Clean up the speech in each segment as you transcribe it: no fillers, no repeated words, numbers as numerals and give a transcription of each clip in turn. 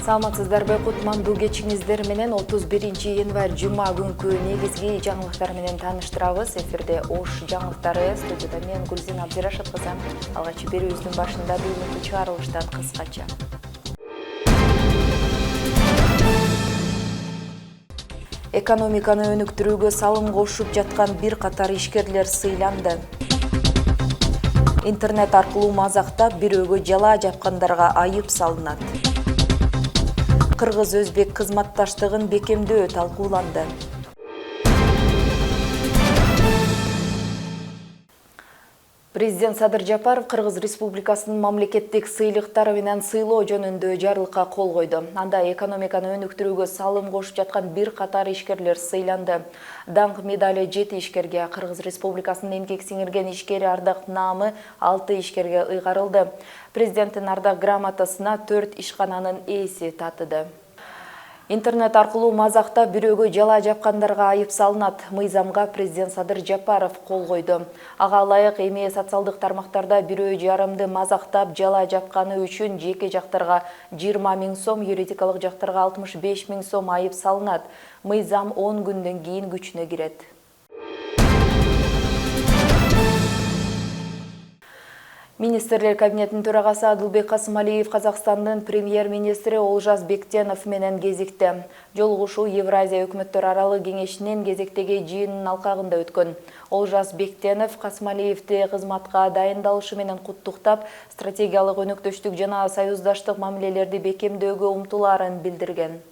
Саламатсыздарбы, кутмандуу кечиңиздер менен 31 январь жума күнкү негизги жаңылыктар менен тааныштырабыз. Эфирде Ош жаңылыктары, студияда мен Гүлзина Абдирашев кызы. Алгач берүүбүздүн башында бүгүнкү чыгарылыштан кыскача. Экономиканы өнүктүрүүгө салым кошуп жаткан бир катар ишкерлер сыйланды. Интернет аркылуу мазактап бирөөгө жала жапкандарга айып салынат. Кыргыз-өзбек кызматташтыгын бекемдөө талкууланды. Президент Садыр Жапаров Кыргыз Республикасынын мамлекеттик сыйлыктары менен сыйлоо жөнүндө жарлыкка кол койду. Анда экономиканы өнүктүрүүгө салым кошуп жаткан бир катар ишкерлер сыйланды. Даңк медали 7 ишкерге, Кыргыз Республикасынын эмгек сиңирген ишкери ардак наамы 6 ишкерге ыйгарылды. Президенттин ардак грамотасына 4 ишкананын ээси татыды. Интернет аркылуу мазактап бирөөгө жала жапкандарга айып салынат. Мыйзамга президент Садыр Жапаров кол койду. Ага ылайык эми социалдык тармактарда бирөө жарымды мазактап жала жапканы үчүн жеке жактарга 20 000 сом, юридикалык жактарга 65 000 сом айып салынат. Мыйзам 10 күндөн кийин күчүнө кирет. Министрлер кабинетинин төрагасы Адылбек Касымалиев Казакстандын премьер-министри Олжас Бектенов менен кезикти. Жолугушуу Евразия өкмөттөр аралык кеңешинин кезектеги жыйынынын алкагында өткөн. Олжас Бектенов Касымалиевди кызматка дайындалышы менен куттуктап, стратегиялык өнөктөштүк жана союздаштык мамилелерди бекемдөөгө умтулаарын билдирген.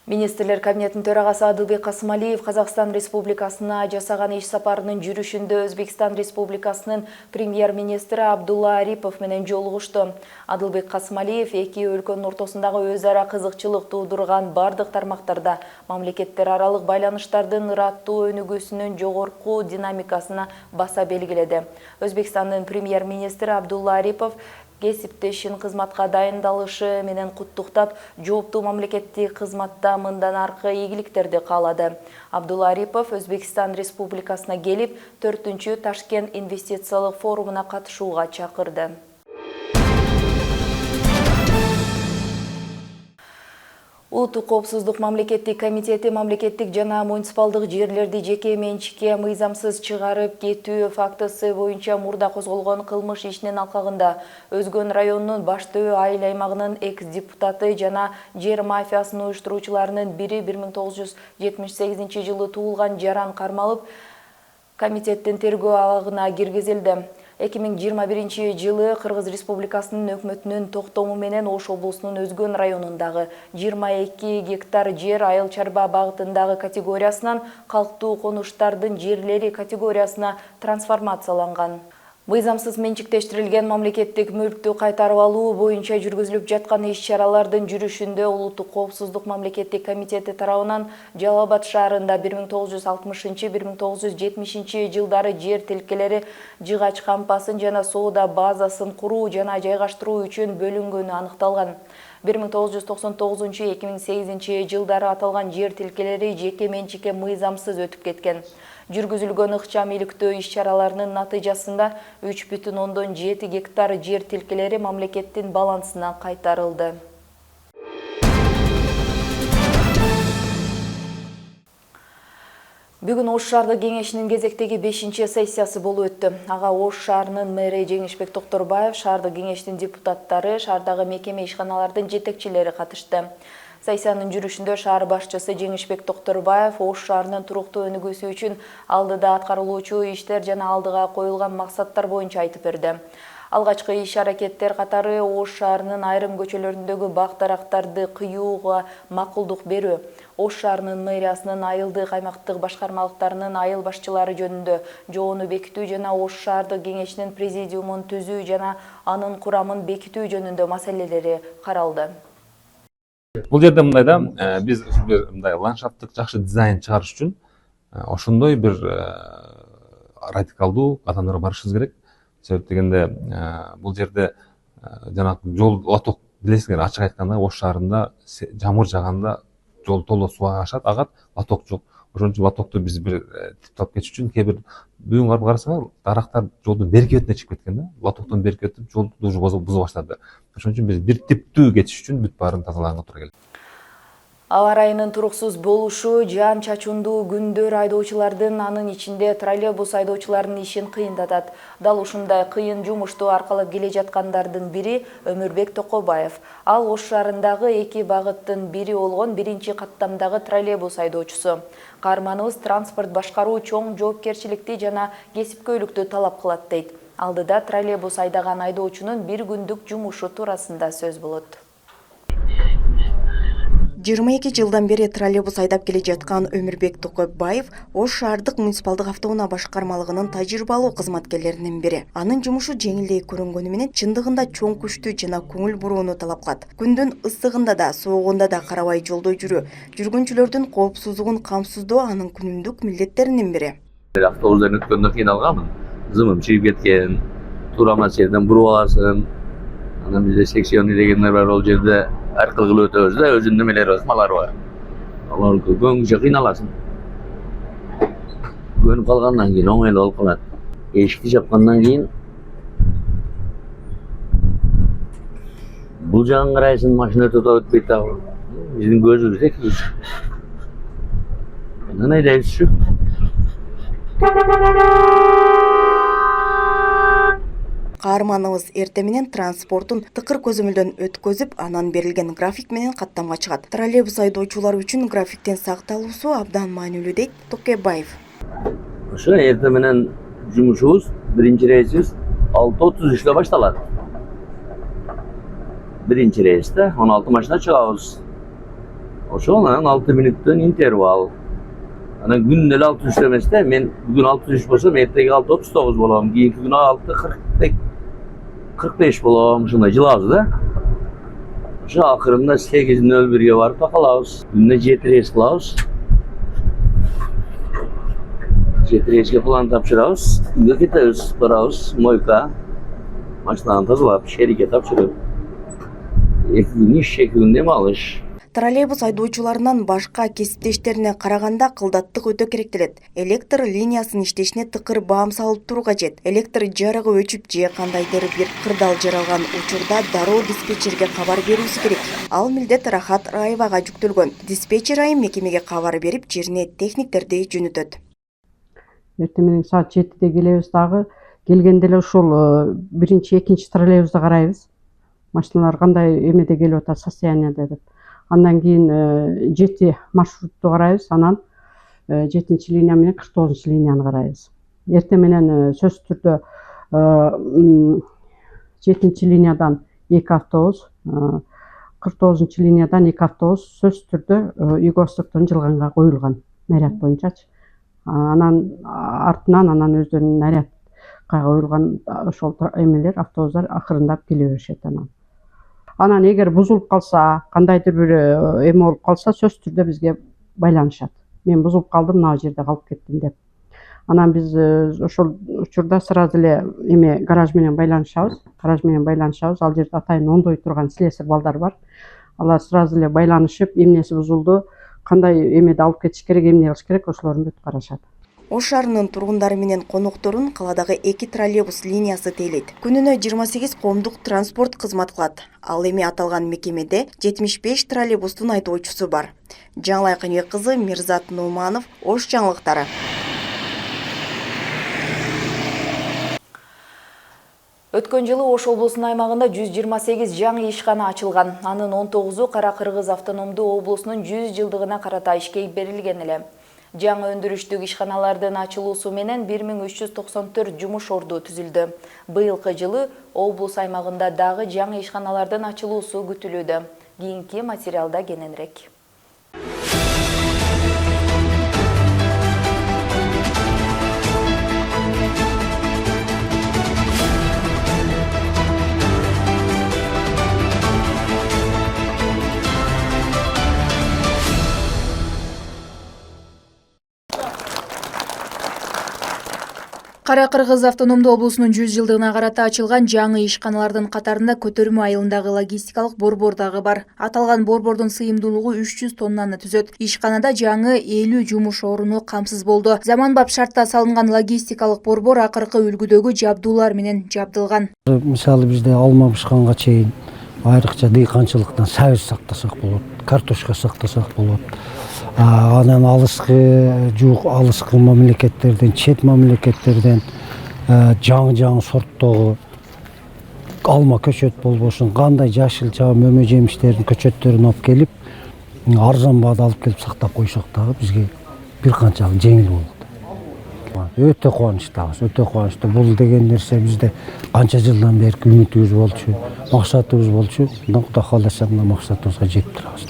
Министрлер кабинетинин төрагасы Адылбек Касымалиев Казакстан Республикасына жасаган иш сапарынын жүрүшүндө Өзбекстан Республикасынын премьер-министри Абдулла Арипов менен жолугушту. Адылбек Касымалиев эки өлкөнүн ортосундагы өз ара кызыкчылык туудурган бардык тармактарда мамлекеттер аралык байланыштардын ыраттуу өнүгүүсүнүн жогорку динамикасына баса белгиледи. Өзбекстандын премьер-министри Абдулла Арипов кесиптешин кызматка дайындалышы менен куттуктап, жооптуу мамлекеттик кызматта мындан аркы ийгиликтерди каалады. Абдулла Арипов Өзбекстан Республикасына келип, 4-чү Ташкент инвестициялык форумуна катышууга чакырды. Улуттук коопсуздук мамлекеттик комитети мамлекеттик жана муниципалдык жерлерди жеке менчикке мыйзамсыз чыгарып кетүү фактысы боюнча мурда козголгон кылмыш ишинин алкагында Өзгөн районунун Баштөө айыл аймагынын экс-депутаты жана жер мафиясынын уюштуруучуларынын бири 1978 жылы туулган Жаран кармалып, комитеттин тергөө абагына киргизилди. 2021 жылы Кыргыз Республикасынын өкмөтүнүн токтому менен Ош облусунун Өзгөн районундагы 22 гектар жер айыл чарба багытындагы категориясынан калктуу конуштардын жерлери категориясына трансформацияланган. Мыйзамсыз менчиктештирилген мамлекеттик мүлктү кайтарып алуу боюнча жүргүзүлүп жаткан иш-чаралардын жүрүшүндө Улуттук коопсуздук мамлекеттик комитети тарабынан Жалал Абад шаарында 1960-1970 жылдары жер тилкелери жыгач кампасын жана соода базасын куруу жана жайгаштыруу үчүн бөлүнгөнү аныкталган. 1999-2008 жылдары аталган жер тилкелери жеке менчикке мыйзамсыз өтүп кеткен. Жүргүзүлгөн ыкчам иликтөө иш-чараларынын натыйжасында 3,7 гектар жер тилкелери мамлекеттин балансына кайтарылды. Бүгүн Ош шаардык кеңешинин кезектеги 5-сессиясы болуп өттү. Ага Ош шаарынын мэри Жеңишбек Токторбаев, шаардык кеңештин депутаттары, шаардагы мекеме ишканалардын жетекчилери катышты. Сессиянын жүрүшүндө шаар башчысы Жеңишбек Токторбаев Ош шаарынын туруктуу өнүгүүсү үчүн алдыда аткарылуучу иштер жана алдыга коюлган максаттар боюнча айтып берди. Алгачкы иш-аракеттер катары Ош шаарынын айрым көчөлөрүндөгү бак-дарактарды кыюуга макулдук берүү, Ош шаарынын мэриясынын айылдык аймактык башкармалыктарынын айыл башчылары жөнүндө жоону бекитүү жана Ош шаардык кеңешинин президиумун түзүү жана анын курамын бекитүү жөнүндө маселелери каралды. Бул жерде мындай да, биз мындай ландшафттык жакшы дизайн чыгарыш үчүн ошондой бир радикалдуу кадамдарга барышыбыз керек. Себеп дегенде бул жерде жанагы жол лоток билесиңер, ачык айтканда Ош шаарында жамыр жааганда жол толо суу агат, лоток жок. Ошон үчүн лотокту биз бир типтап кетиш үчүн кээ бир бүгүн барып карасаңар дарактар жолдун берки бетине чыгып кеткен да. Лотоктон берки кетип жолду уже буза баштады. Ошон үчүн биз бир типтүү кетиш үчүн бүт баарын тазалаганга туура келди. Аба ырайынын туруксуз болушу, жаан чачуундуу күндөр айдоочулардын, анын ичинде троллейбус айдоочуларынын ишин кыйындатат. Дал ушундай кыйын жумушту аркалап келе жаткандардын бири Өмүрбек Токобаев. Ал Ош шаарындагы эки багыттын бири болгон биринчи каттамдагы троллейбус айдоочусу. Каарманыбыз транспорт башкаруу чоң жоопкерчиликти жана кесипкөйлүктү талап кылат дейт. Алдыда троллейбус айдаган айдоочунун бир күндүк жумушу туурасында сөз болот. 22 жылдан бери троллейбус айдап келе жаткан Өмүрбек Токобаев Ош шаардык муниципалдык автоунаа башкармалыгынын тажрыйбалуу кызматкерлеринин бири. Анын жумушу жеңилдей көрүнгөнү менен чындыгында чоң күчтүү жана көңүл бурууну талап кылат. Күндүн ысыгында да, соогунда да карабай жолдо жүргүнчүлөрдүн коопсуздугун камсыздоо анын күнүмдүк милдеттеринин бири. Автобустан өткөндө кыйналганмын. Зымым чыгып кеткен, турама жерден буруп аласың. Анан бизде секционный дегендер бар, ол жерде ар кылгыл өтөбүз да, өзүнүн немелери бар, малары бар. Алар көңүлчө кыйналасың. Көнүп калгандан кийин оңойлуу болуп калат. Эшикти жапкандан кийин бул жагын карайсың, машина өтүп өтпөйт дагы. Биздин көзүбүз экибиз. Анан айдайбызчы. Каарманыбыз эртең менен транспортун тыкыр көзөмөлдөн өткөзүп, анан берилген график менен каттамга чыгат. Троллейбус айдоочулар үчүн графиктен сакталуусу абдан маанилүү дейт Токобаев. Ошо эртең менен жумушубуз, биринчи рейсибиз 6:33 башталат. Биринчи рейсте 16 машина чыгабыз. Ошол менен 6 мүнөттөн интервал. Анан күн эле 63 эместе, мен бүгүн 63 болсом, эртеги 6:39 болом, кийинки күнү 6:45 болом, ушундай жылабыз да. Ошо акырында 8:01 барып такалабыз. Күнүнө 7 рейс кылабыз. 7 рейске план тапшырабыз. Үйгө кетебиз, барабыз, мойка. Машинаны тазалап, шерике тапшырып. 2 күн иш, 2 күн дем алыш. Троллейбус айдоочуларынан башка кесиптештерине караганда кылдаттык өтө керектелет. Электр линиясынын иштешине тыкыр баам салып туруу кажет. Электр жарыгы өчүп же кандайдыр бир кырдаал жаралган учурда дароо диспетчерге кабар берүүсү керек. Ал милдет Рахат Раевага жүктөлгөн. Диспетчер айым мекемеге кабар берип, жерине техниктерди жөнөтөт. Эртең менен саат 7-де келебиз дагы. Келгенде эле ушул биринчи, экинчи троллейбусты карайбыз. Машиналар кандай эмеде келип атат, состояниеде деп. Андан кийин 7 маршрутту карайбыз, анан 7-чи линия менен 49-чу линияны карайбыз. Эртең менен сөзсүз түрдө 7-чи линиядан 2 автобус, 49-чу линиядан 2 автобус сөзсүз түрдө Үйгө Востоктон жылганга коюлган наряд боюнчачы. Анан артынан өздөрүнүн нарядка коюлган ошол эмелер, автобустар акырындап келе беришет анан. Анан эгер бузулуп калса, кандайдыр бир эме болуп калса, сөзсүз түрдө бизге байланышат. Мен бузулуп калдым, мына жерде калып кеттим деп. Анан биз ошол учурда сразу эле гараж менен байланышабыз. Ал жерде атайын ондой турган слесарь балдар бар. Алар сразу эле байланышып, эмнеси бузулду, кандай эмеде алып кетиш керек, эмне кылыш керек, ошолорун бүт карашат. Ош шаарынын тургундары менен конокторун каладагы 2 троллейбус линиясы тейлейт. Күнүнө 28 коомдук транспорт кызмат кылат. Ал эми аталган мекемеде 75 троллейбустун айдоочусу бар. Жаңылай Кыныбек кызы, Мирзат Нуманов, Ош жаңылыктары. Өткөн жылы Ош облусунун аймагында 128 жаңы ишкана ачылган. Анын 19-у Кара Кыргыз автономдуу облусунун 100 жылдыгына карата ишке берилген эле. Жаңы өндүрүштүк ишканалардын ачылуусу менен 1394 жумуш орду түзүлдү. Быйылкы жылы облус аймагында дагы жаңы ишканалардын ачылуусу күтүлүүдө. Кийинки материалда кененирээк. Кара Кыргыз автономдуу облусунун 100 жылдыгына карата ачылган жаңы ишканалардын катарында Көтөрмө айылындагы логистикалык борбор дагы бар. Аталган борбордун сыйымдуулугу 300 тоннаны түзөт. Ишканада жаңы 50 жумуш оруну камсыз болду. Заманбап шартта салынган логистикалык борбор акыркы үлгүдөгү жабдуулар менен жабдылган. Мисалы бизде алма бышканга чейин айрыкча дыйканчылыктан сабыз сактасак болот, картошка сактасак болот. Анан алыскы мамлекеттерден, чет мамлекеттерден жаңы сорттогу алма көчөт болбошун, кандай жашыл мөмө жемиштердин көчөттөрүн алып келип, арзан баада алып келип сактап койсок дагы бизге бир канчалык жеңил болот. Өтө кубанычтабыз, өтө кубанычтуу. Бул деген нерсе бизде канча жылдан берки үмүтүбүз болчу, максатыбыз болчу. Кудай кааласа мына максатыбызга жетип турабыз.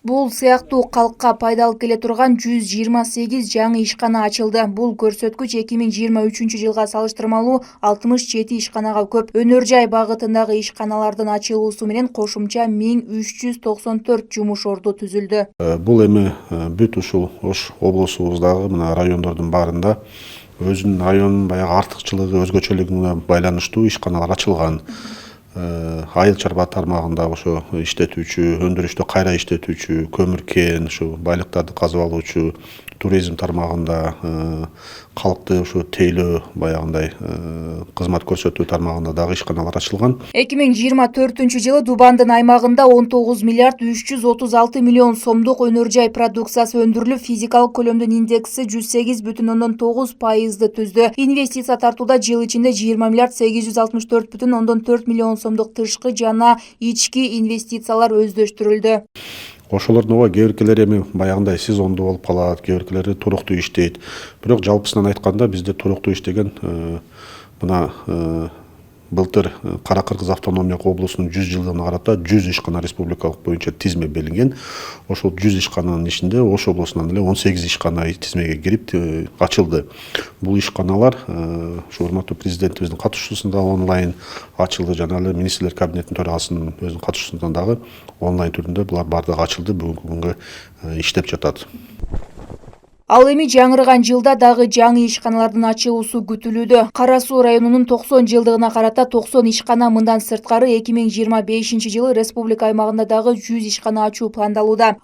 Бул сыяктуу калкка пайдалып келе турган 128 жаңы ишкана ачылды. Бул көрсөткүч 2023 жылга салыштырмалуу 67 ишканага көп. Өнөр жай багытындагы ишканалардын ачылуусу менен кошумча 1394 жумуш орду түзүлдү. Бул эми бүт ушул Ош облусубуздагы мына райондордун баарында өзүнүн районунун баягы артыкчылыгы, өзгөчөлүгүнө байланыштуу ишканалар ачылган. Айыл чарба тармагында ошо иштетүүчү, өндүрүштө кайра иштетүүчү, көмүр кен, ушу байлыктарды казып алуучу, туризм тармагында, калкты ушу тейлөө баягындай кызмат көрсөтүү тармагында дагы ишканалар ачылган. 2024 жылы Дубандын аймагында 19 миллиард 336 миллион сомдук өнөр жай продукциясы өндүрүлүп, физикалык көлөмдүн индекси 108,9%ды түздү. Инвестиция тартууда жыл ичинде 20 миллиард 864,4 миллион сомдук тышкы жана ички инвестициялар өздөштүрүлдү. Ошолордун кээ биркелери эми баягындай сезондуу болуп калат, кээ биркелери туруктуу иштейт. Бирок жалпысынан айтканда бизде туруктуу иштеген мына былтыр Кара Кыргыз автономиялык облусунун 100 жылдыгына карата 100 ишкана республикалык боюнча тизме белинген. Ошол 100 ишкананын ичинде Ош облусунан эле 18 ишкана тизмеге кирип ачылды. Бул ишканалар ушу урматтуу президентибиздин катышуусунда онлайн ачылды, жана эле министрлер кабинетинин төрагасынын өзүнүн катышуусунда дагы онлайн түрүндө булар бардыгы ачылды, бүгүнкү күнгө иштеп жатат. Ал эми жаңырыган жылда дагы жаңы ишканалардын ачылуусу күтүлүүдө. Кара Суу районунун 90 жылдыгына карата 90 ишкана, мындан сырткары 2025 жылы республика аймагында дагы 100 ишкана ачуу пландалууда.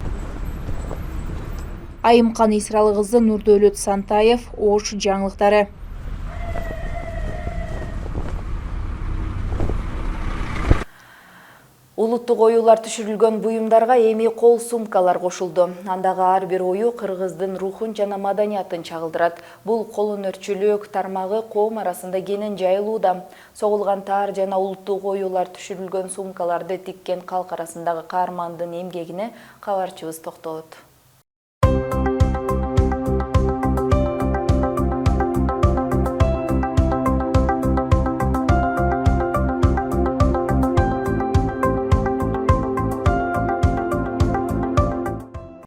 Айымкан Исралы кызы, Нурдөөлөт Сантаев, Ош жаңылыктары. Улуттук оюлар түшүрүлгөн буюмдарга эми кол сумкалар кошулду. Андагы ар бир ою кыргыздын рухун жана маданиятын чагылдырат. Бул колөнөрчүлүк тармагы коом арасында кенен жайылууда. Согулган таар жана улуттук оюлар түшүрүлгөн сумкаларды тиккен калк арасындагы каармандын эмгегине кабарчыбыз токтолот.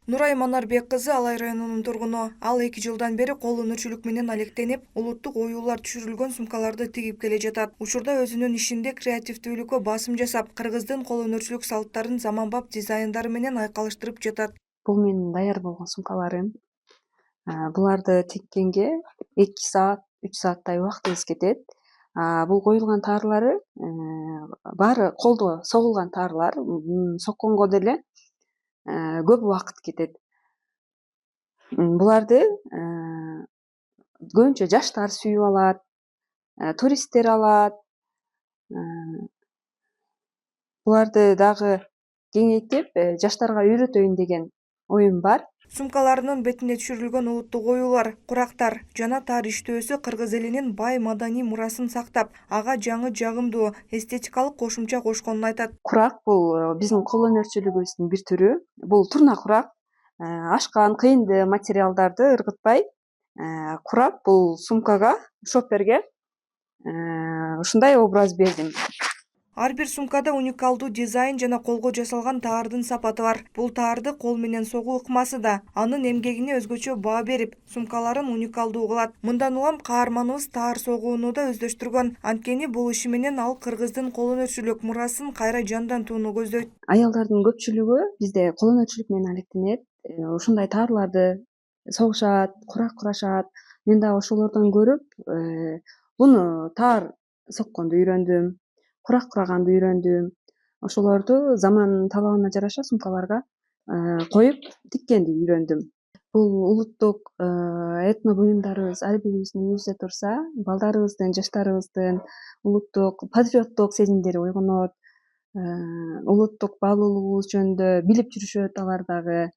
Нурай Манарбек кызы Алай районунун тургуну. Ал 2 жылдан бери кол өнөрчүлүк менен алектенип, улуттук оюлар түшүрүлгөн сумкаларды тигип келе жатат. Учурда өзүнүн ишинде креативдүүлүккө басым жасап, кыргыздын кол өнөрчүлүк салттарын заманбап дизайндары менен айкалыштырып жатат. Бул менин даяр болгон сумкаларым. Буларды тиккенге 2 саат, 3 сааттай убактыбыз кетет. Бул коюлган таарлары баары колдо согулган таарлар, сокконго деле көп убакыт кетет. Буларды көбүнчө жаштар сүйүп алат, туристтер алат. Буларды дагы кеңейтип, жаштарга үйрөтөйүн деген оюм бар. Сумкаларынын бетине түшүрүлгөн улуттук оюлар, курактар жана таар иштөөсү кыргыз элинин бай маданий мурасын сактап, ага жаңы жагымдуу эстетикалык кошумча кошконун айтат. Курак бул биздин кол өнөрчүлүгүбүздүн бир түрү. Бул турна курак. Ашкан, кыйынды материалдарды ыргытпай, курап бул сумкага, шоперге ушундай образ бердим. Ар бир сумкада уникалдуу дизайн жана колго жасалган таардын сапаты бар. Бул таарды кол менен согуу ыкмасы да анын эмгегине өзгөчө баа берип, сумкаларын уникалдуу кылат. Мындан улам каарманыбыз таар согууну да өздөштүргөн. Анткени бул иши менен ал кыргыздын кол өнөрчүлүк мурасын кайра жандантууну көздөйт. Аялдардын көпчүлүгү бизде кол өнөрчүлүк менен алектенет. Ушундай таарларды согушат, курак курашат. мен дагы ошолордон көрүп буну таар сокконду үйрөндүм, курак кураганды үйрөндүм. Ошолорду заман талабына жараша сумкаларга коюп тиккенди үйрөндүм. Бул улуттук этно буюмдарыбыз ар бирибиздин үйүбүздө турса, балдарыбыздын, жаштарыбыздын улуттук патриоттук сезимдери ойгонот, улуттук баалуулугубуз жөнүндө билип жүрүшөт алар дагы.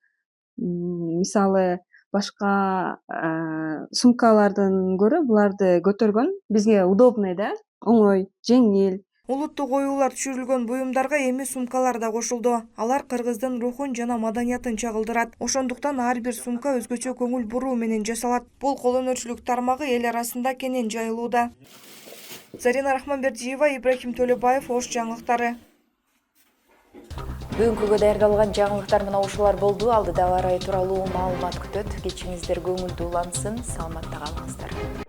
Мисалы башка сумкалардан көрө буларды көтөргөн бизге удобный да, оңой, жеңил. Улуттук оюулар түшүрүлгөн буюмдарга эми сумкалар да кошулду. Алар кыргыздын рухун жана маданиятын чагылдырат. Ошондуктан ар бир сумка өзгөчө көңүл буруу менен жасалат. Бул кол өнөрчүлүк тармагы эл арасында кенен жайылууда. Зарина Рахманбердиева, Ибрахим Төлөбаев, Ош жаңылыктары. Бүгүнкүгө даярдалган жаңылыктар мына ушулар болду. Алдыда ауа ырайы тууралуу маалымат күтөт. Кечиңиздер көңүлдүү улансын, саламатта калыңыздар.